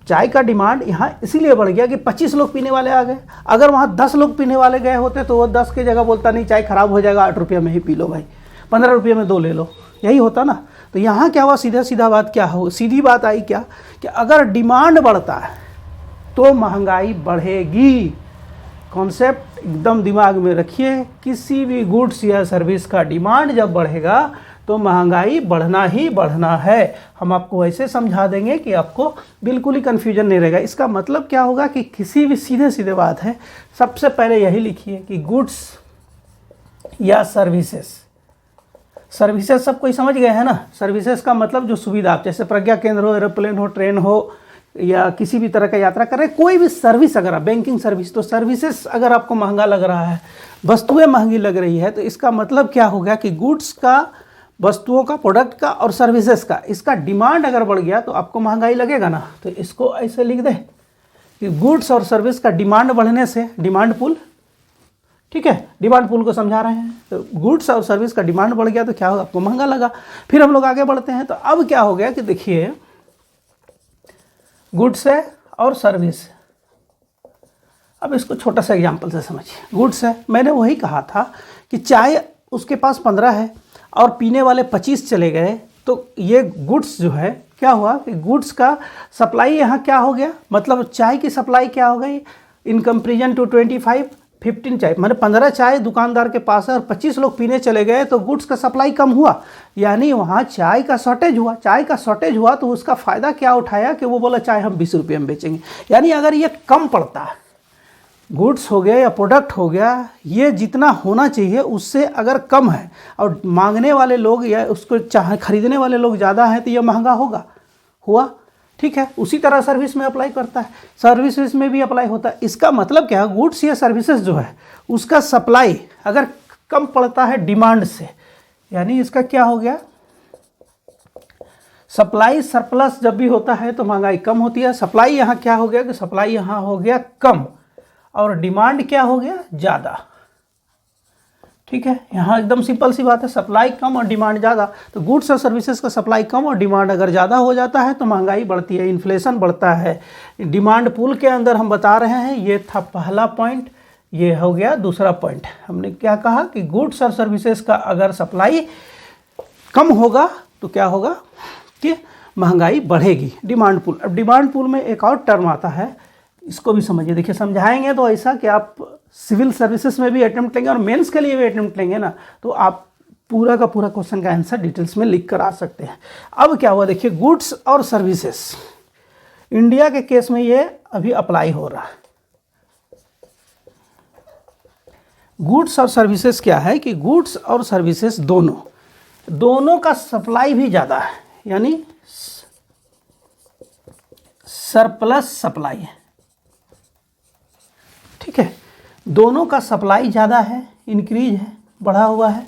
चाय का डिमांड यहाँ इसीलिए बढ़ गया कि 25 लोग पीने वाले आ गए। अगर वहाँ 10 लोग पीने वाले गए होते तो वो 10 की जगह बोलता नहीं चाय खराब हो जाएगा, 8 रुपये में ही पी लो भाई, 15 रुपये में 2 ले लो, यही होता ना। तो यहाँ क्या हुआ? सीधा बात क्या हो, सीधी बात आई क्या कि अगर डिमांड बढ़ता है तो महंगाई बढ़ेगी। कॉन्सेप्ट एकदम दिमाग में रखिए, किसी भी गुड्स या सर्विस का डिमांड जब बढ़ेगा तो महंगाई बढ़ना ही बढ़ना है। हम आपको ऐसे समझा देंगे कि आपको बिल्कुल ही कन्फ्यूजन नहीं रहेगा। इसका मतलब क्या होगा कि किसी भी सीधे बात है, सबसे पहले यही लिखिए कि गुड्स या सर्विसेज, सर्विसेज सब कोई समझ गए हैं ना। सर्विसेज का मतलब जो सुविधा, आप जैसे प्रज्ञा केंद्र हो, एरोप्लेन हो, ट्रेन हो, या किसी भी तरह का यात्रा कर रहे हैं, कोई भी सर्विस, अगर आप बैंकिंग सर्विस, तो सर्विसेज अगर आपको महंगा लग रहा है, वस्तुएं महंगी लग रही है, तो इसका मतलब क्या हो गया कि गुड्स का, वस्तुओं का, प्रोडक्ट का और सर्विसेज का, इसका डिमांड अगर बढ़ गया तो आपको महंगाई लगेगा ना। तो इसको ऐसे लिख दे कि गुड्स और सर्विस का डिमांड बढ़ने से, डिमांड पुल, ठीक है, डिमांड पुल को समझा रहे हैं। तो गुड्स और सर्विस का डिमांड बढ़ गया तो क्या होगा? आपको महंगा लगा। फिर हम लोग आगे बढ़ते हैं, तो अब क्या हो गया कि देखिए, गुड्स है और सर्विस। अब इसको छोटा सा एग्जांपल से समझिए। गुड्स है, मैंने वही कहा था कि चाय उसके पास 15 है और पीने वाले 25 चले गए, तो ये गुड्स जो है क्या हुआ कि गुड्स का सप्लाई यहाँ क्या हो गया, मतलब चाय की सप्लाई क्या हो गई, इन कंपेरिजन टू 15 चाय, मतलब 15 चाय दुकानदार के पास है और 25 लोग पीने चले गए, तो गुड्स का सप्लाई कम हुआ, यानी वहाँ चाय का शॉर्टेज हुआ। चाय का शॉर्टेज हुआ तो उसका फ़ायदा क्या उठाया कि वो बोला चाय हम 20 रुपये में बेचेंगे। यानी अगर ये कम पड़ता है, गुड्स हो गया या प्रोडक्ट हो गया, ये जितना होना चाहिए उससे अगर कम है और मांगने वाले लोग या उसको खरीदने वाले लोग ज़्यादा हैं, तो ये महंगा होगा, हुआ। ठीक है, उसी तरह सर्विस में अप्लाई करता है, सर्विसेज में भी अप्लाई होता है। इसका मतलब क्या है, गुड्स या सर्विसेज जो है उसका सप्लाई अगर कम पड़ता है डिमांड से, यानी इसका क्या हो गया, सप्लाई सरप्लस जब भी होता है तो महंगाई कम होती है। सप्लाई यहाँ क्या हो गया कि सप्लाई यहाँ हो गया कम, और डिमांड क्या हो गया, ज़्यादा। ठीक है, यहाँ एकदम सिंपल सी बात है, सप्लाई कम और डिमांड ज़्यादा। तो गुड्स और सर्विसेज का सप्लाई कम और डिमांड अगर ज़्यादा हो जाता है तो महंगाई बढ़ती है, इन्फ्लेशन बढ़ता है। डिमांड पुल के अंदर हम बता रहे हैं, ये था पहला पॉइंट, ये हो गया दूसरा पॉइंट। हमने क्या कहा कि गुड्स और सर्विसेज का अगर सप्लाई कम होगा तो क्या होगा कि महंगाई बढ़ेगी। डिमांड पुल, अब डिमांड पुल में एक और टर्म आता है, इसको भी समझिए। देखिए समझाएंगे तो ऐसा कि आप सिविल सर्विसेज में भी अटेम्प्ट लेंगे और मेंस के लिए भी अटेम्प्ट लेंगे ना, तो आप पूरा का पूरा क्वेश्चन का आंसर डिटेल्स में लिख कर आ सकते हैं। अब क्या हुआ, देखिए गुड्स और सर्विसेज, इंडिया के केस में ये अभी अप्लाई हो रहा है। गुड्स और सर्विसेज क्या है कि गुड्स और सर्विसेज दोनों का सप्लाई भी ज़्यादा है, यानी सरप्लस सप्लाई है। ठीक है, दोनों का सप्लाई ज़्यादा है, इंक्रीज है, बढ़ा हुआ है।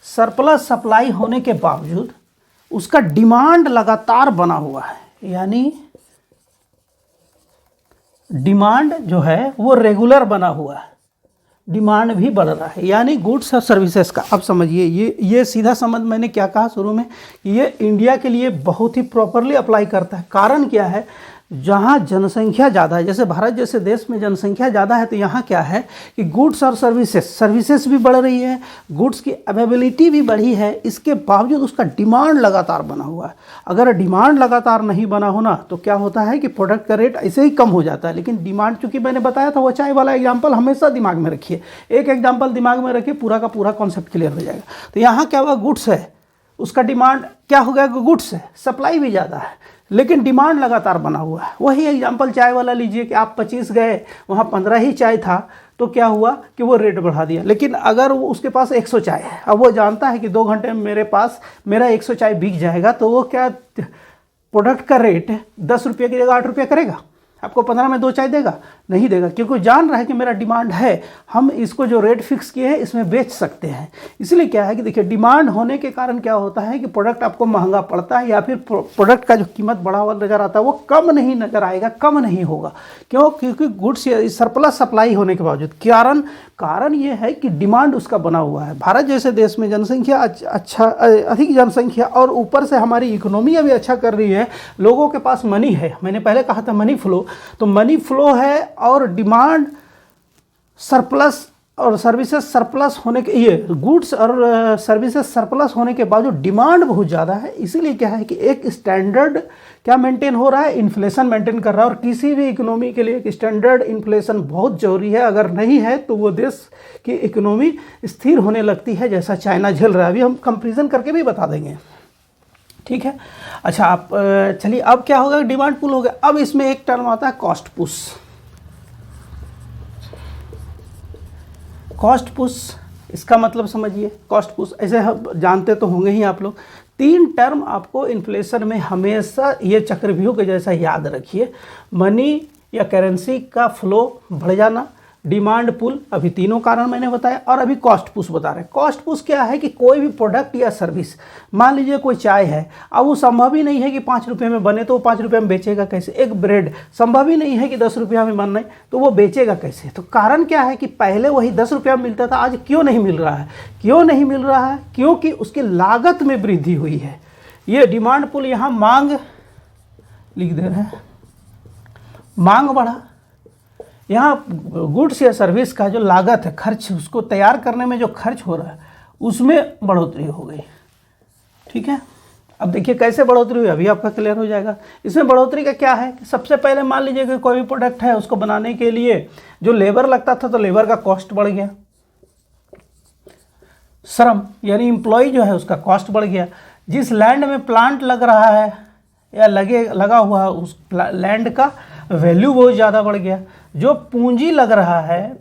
सरप्लस सप्लाई होने के बावजूद उसका डिमांड लगातार बना हुआ है, यानी डिमांड जो है वो रेगुलर बना हुआ है, डिमांड भी बढ़ रहा है। यानी गुड्स और सर्विसेज का, अब समझिए ये सीधा समझ, मैंने क्या कहा शुरू में कि ये इंडिया के लिए बहुत ही प्रॉपरली अप्लाई करता है। कारण क्या है, जहाँ जनसंख्या ज़्यादा है, जैसे भारत जैसे देश में जनसंख्या ज़्यादा है, तो यहाँ क्या है कि गुड्स और सर्विसेज भी बढ़ रही है, गुड्स की अवेलेबिलिटी भी बढ़ी है, इसके बावजूद उसका डिमांड लगातार बना हुआ है। अगर डिमांड लगातार नहीं बना होना तो क्या होता है कि प्रोडक्ट का रेट ऐसे ही कम हो जाता है। लेकिन डिमांड, चूंकि मैंने बताया था वो चाय वाला एग्जाम्पल हमेशा दिमाग में रखिए, एक एग्जाम्पल दिमाग में रखिए, पूरा का पूरा कॉन्सेप्ट क्लियर हो जाएगा। तो यहाँ क्या हुआ, गुड्स है, उसका डिमांड क्या हो गया, गुड्स है, सप्लाई भी ज़्यादा है लेकिन डिमांड लगातार बना हुआ है। वही एग्जांपल चाय वाला लीजिए कि आप 25 गए, वहाँ 15 ही चाय था, तो क्या हुआ कि वो रेट बढ़ा दिया। लेकिन अगर वो उसके पास 100 चाय है, अब वो जानता है कि 2 घंटे में मेरा 100 चाय बिक जाएगा, तो वो क्या प्रोडक्ट का रेट 10 रुपये की जगह 8 रुपये करेगा? आपको 15 में 2 चाय देगा? नहीं देगा, क्योंकि जान रहा है कि मेरा डिमांड है, हम इसको जो रेट फिक्स किए हैं इसमें बेच सकते हैं। इसलिए क्या है कि देखिए, डिमांड होने के कारण क्या होता है कि प्रोडक्ट आपको महंगा पड़ता है, या फिर प्रोडक्ट का जो कीमत बढ़ा हुआ नज़र आता है वो कम नहीं नज़र आएगा, कम नहीं होगा। क्यों? क्योंकि गुड्स सरप्लस सप्लाई होने के बावजूद कारण ये है कि डिमांड उसका बना हुआ है। भारत जैसे देश में जनसंख्या अधिक जनसंख्या, और ऊपर से हमारी इकोनॉमी अभी अच्छा कर रही है, लोगों के पास मनी है। मैंने पहले कहा था मनी फ्लो, तो मनी फ्लो है और डिमांड सरप्लस और सर्विसेज सरप्लस होने के, ये गुड्स और सर्विसेज सरप्लस होने के बावजूद डिमांड बहुत ज़्यादा है। इसीलिए क्या है कि एक स्टैंडर्ड क्या मेंटेन हो रहा है, इन्फ्लेशन मेंटेन कर रहा है। और किसी भी इकोनॉमी के लिए एक स्टैंडर्ड इन्फ्लेशन बहुत ज़रूरी है। अगर नहीं है तो वो देश की इकोनॉमी स्थिर होने लगती है, जैसा चाइना झेल रहा है। अभी हम कंपेरिजन करके भी बता देंगे, ठीक है। अच्छा, आप चलिए, अब क्या होगा, डिमांड पुल हो गया। अब इसमें एक टर्म आता है कॉस्ट पुश। कॉस्ट पुश, इसका मतलब समझिए, कॉस्ट पुश ऐसे जानते तो होंगे ही आप लोग। 3 टर्म आपको इन्फ्लेशन में हमेशा ये चक्रव्यूह के जैसा याद रखिए। मनी या करेंसी का फ्लो बढ़ जाना, डिमांड पुल, अभी तीनों कारण मैंने बताया, और अभी कॉस्ट पुश बता रहे हैं। कॉस्ट पुश क्या है कि कोई भी प्रोडक्ट या सर्विस, मान लीजिए कोई चाय है, अब वो संभव ही नहीं है कि 5 रुपये में बने, तो वो 5 रुपये में बेचेगा कैसे? एक ब्रेड संभव ही नहीं है कि 10 रुपया में बनना है, तो वो बेचेगा कैसे? तो कारण क्या है कि पहले वही 10 रुपया में मिलता था, आज क्यों नहीं मिल रहा है? क्यों नहीं मिल रहा है? क्योंकि उसकी लागत में वृद्धि हुई है। ये डिमांड पुल, यहाँ मांग लिख दे रहे हैं, मांग बढ़ा, यहाँ गुड्स या सर्विस का जो लागत है, खर्च, उसको तैयार करने में जो खर्च हो रहा है उसमें बढ़ोतरी हो गई, ठीक है। अब देखिए कैसे बढ़ोतरी हुई, अभी आपका क्लियर हो जाएगा। इसमें बढ़ोतरी का क्या है कि सबसे पहले मान लीजिए कि कोई भी प्रोडक्ट है, उसको बनाने के लिए जो लेबर लगता था, तो लेबर का कॉस्ट बढ़ गया। श्रम यानी एम्प्लॉय जो है उसका कॉस्ट बढ़ गया। जिस लैंड में प्लांट लग रहा है या लगा हुआ है, उस लैंड का वैल्यू बहुत ज़्यादा बढ़ गया। जो पूंजी लग रहा है,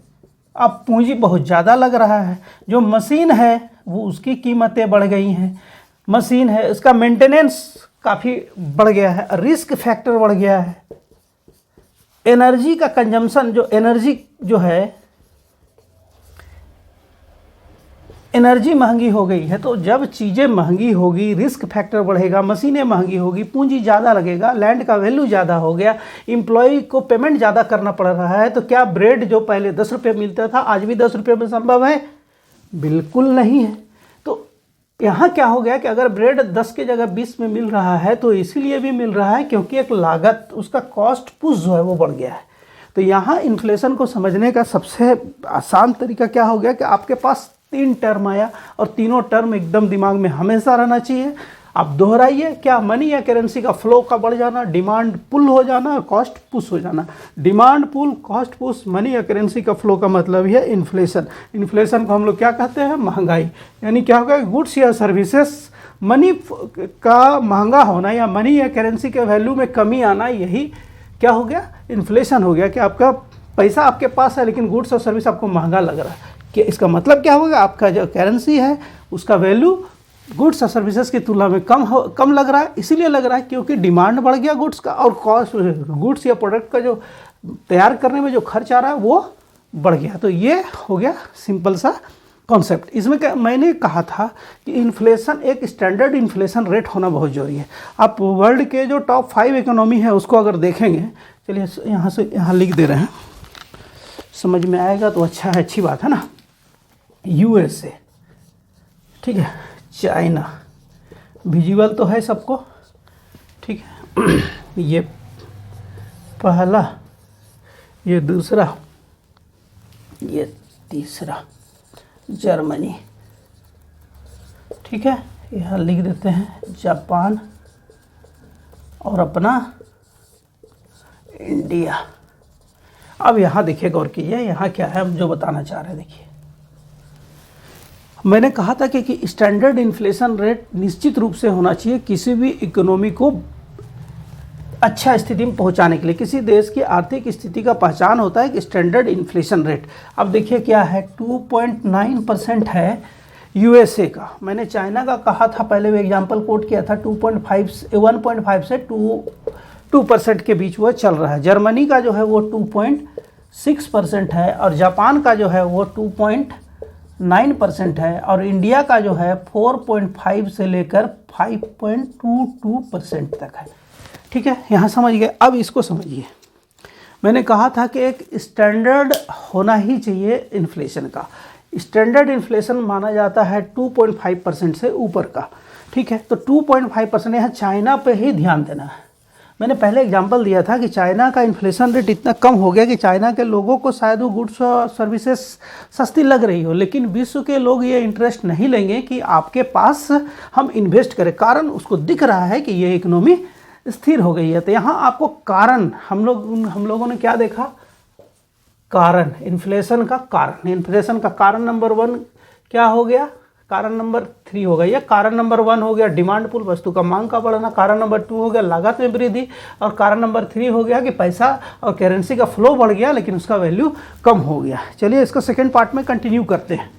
अब पूंजी बहुत ज़्यादा लग रहा है। जो मशीन है वो उसकी कीमतें बढ़ गई हैं। मशीन है, इसका मेंटेनेंस काफ़ी बढ़ गया है, रिस्क फैक्टर बढ़ गया है। एनर्जी का कंजम्पशन, जो एनर्जी जो है, एनर्जी महंगी हो गई है, तो जब चीज़ें महंगी होगी रिस्क फैक्टर बढ़ेगा, मशीनें महंगी होगी, पूंजी ज़्यादा लगेगा, लैंड का वैल्यू ज़्यादा हो गया, एम्प्लॉय को पेमेंट ज़्यादा करना पड़ रहा है, तो क्या ब्रेड जो पहले 10 रुपये मिलता था आज भी 10 रुपये में संभव है? बिल्कुल नहीं है। तो यहाँ क्या हो गया कि अगर ब्रेड 10 की जगह 20 में मिल रहा है तो इसीलिए भी मिल रहा है क्योंकि एक लागत, उसका कॉस्ट पुश जो है वो बढ़ गया है। तो यहाँ इन्फ्लेशन को समझने का सबसे आसान तरीका क्या हो गया कि आपके पास 3 टर्म आया और तीनों टर्म एकदम दिमाग में हमेशा रहना चाहिए। आप दोहराइए, क्या मनी या करेंसी का फ्लो का बढ़ जाना, डिमांड पुल हो जाना, कॉस्ट पुश हो जाना। Demand pull, cost push, money या करेंसी का फ्लो का मतलब है इन्फ्लेशन। इन्फ्लेशन को हम लोग क्या कहते हैं? महंगाई। यानी क्या होगा? गुड्स या सर्विसेज मनी का महंगा होना या मनी या करेंसी के वैल्यू में कमी आना, यही क्या हो गया? इन्फ्लेशन हो गया। कि आपका पैसा आपके पास है लेकिन गुड्स और सर्विस आपको महंगा लग रहा है। कि इसका मतलब क्या होगा? आपका जो करेंसी है उसका वैल्यू गुड्स और सर्विसेज की तुलना में कम लग रहा है। इसीलिए लग रहा है क्योंकि डिमांड बढ़ गया गुड्स का, और कॉस्ट गुड्स या प्रोडक्ट का जो तैयार करने में जो खर्च आ रहा है वो बढ़ गया। तो ये हो गया सिंपल सा कॉन्सेप्ट। इसमें मैंने कहा था कि इन्फ्लेशन, एक स्टैंडर्ड इन्फ्लेशन रेट होना बहुत ज़रूरी है। आप वर्ल्ड के जो टॉप 5 इकोनॉमी है उसको अगर देखेंगे, चलिए यहाँ से यहाँ लिख दे रहे हैं, समझ में आएगा तो अच्छा है, अच्छी बात है ना। USA, ठीक है, चाइना विजुअल तो है सबको, ठीक है, ये पहला, ये दूसरा, ये तीसरा, जर्मनी, ठीक है, यहाँ लिख देते हैं जापान और अपना इंडिया। अब यहाँ देखिए, गौर कीजिए, यहाँ क्या है हम जो बताना चाह रहे हैं। देखिए, मैंने कहा था कि स्टैंडर्ड इन्फ्लेशन रेट निश्चित रूप से होना चाहिए किसी भी इकोनॉमी को अच्छा स्थिति में पहुंचाने के लिए। किसी देश की आर्थिक स्थिति का पहचान होता है कि स्टैंडर्ड इन्फ्लेशन रेट। अब देखिए क्या है, 2.9% है USA का। मैंने चाइना का कहा था, पहले भी एग्जांपल कोट किया था, 1.5 से 2% के बीच वो चल रहा है। जर्मनी का जो है वो 2.6% है और जापान का जो है वो 2.9% है और इंडिया का जो है 4.5 से लेकर 5.22% तक है। ठीक है, यहाँ समझ गए। अब इसको समझिए, मैंने कहा था कि एक स्टैंडर्ड होना ही चाहिए इन्फ्लेशन का। स्टैंडर्ड इन्फ्लेशन माना जाता है 2.5% से ऊपर का। ठीक है, तो 2.5% यहाँ चाइना पे ही ध्यान देना है। मैंने पहले एग्जांपल दिया था कि चाइना का इन्फ्लेशन रेट इतना कम हो गया कि चाइना के लोगों को शायद वो गुड्स और सर्विसेज सस्ती लग रही हो, लेकिन विश्व के लोग ये इंटरेस्ट नहीं लेंगे कि आपके पास हम इन्वेस्ट करें। कारण उसको दिख रहा है कि ये इकोनॉमी स्थिर हो गई है। तो यहाँ आपको कारण, हम लोगों ने क्या देखा? कारण, इन्फ्लेशन का कारण। इन्फ्लेशन का कारण नंबर 1 क्या हो गया? कारण नंबर 3 हो गया। या कारण नंबर 1 हो गया डिमांड पुल, वस्तु का मांग का बढ़ना। कारण नंबर 2 हो गया लागत में वृद्धि। और कारण नंबर 3 हो गया कि पैसा और करेंसी का फ्लो बढ़ गया लेकिन उसका वैल्यू कम हो गया। चलिए इसको सेकेंड पार्ट में कंटिन्यू करते हैं।